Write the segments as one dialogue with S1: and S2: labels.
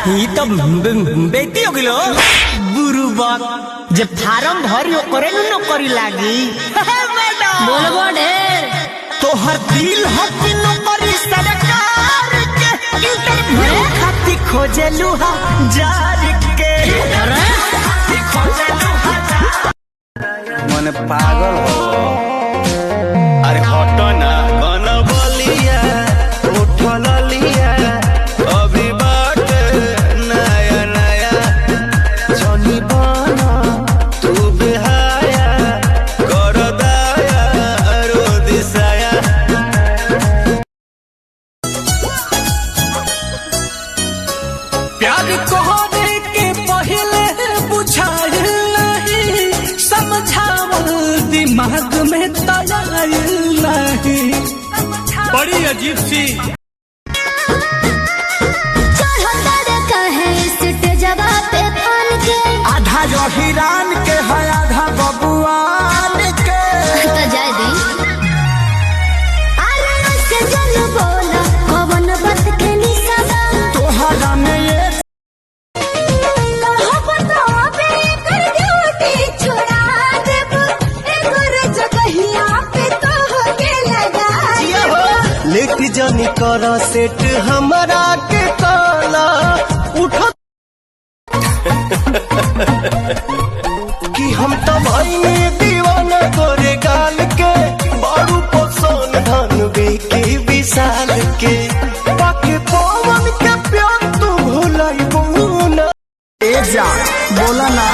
S1: ये तो बेटी हो गिलो बुरुबक जब फार्म भरी करे न करी लागी मैडम
S2: बोलबो ढेर
S1: तो हर दिल हकी नौकरी सरकार के इंटरव्यू खाती खोजलू हजार के
S3: मन पागल हो अरे हटो ना कौन बोलिया उठल लिया अभी बात नया नया जनी बना तू बेहाया कर दाया रो दिसाया
S1: प्यार कोहरे के पहले बुझाइल नहीं समझावल दिमाग में तयाइल नहीं बड़ी अजीब सी आधा जो हिरान के है आधा बबुआन के
S2: तो जाय दी अरे से जल बोला कवन बात के निसादा
S1: तोहरा में ये
S2: कहो बतावे कर ड्यूटी छोड़ा देब एकर जगहिया पे तो के लगा
S3: लेट जनी कर सेट हमरा के काला उठो कि हम तो भाई दीवाना तोरे गाल के बारू पोसन धन बेकी विशाल के बाकी पवन के प्यार तू भुलाई बुना
S1: ए जा बोला ना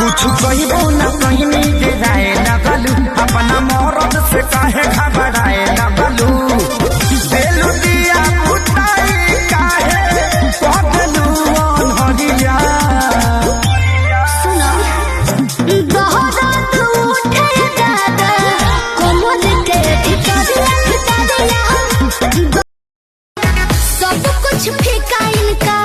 S1: कुछ कहिबो ना कहनी के जाए लगलू अपना मौरत से काहे घबराए लगलू बेलू दिया उठाई काहे पगलू अनहरिया
S2: सुनो बहुत उठे दादा कोमल के ठिकाना सब कुछ फीका इनका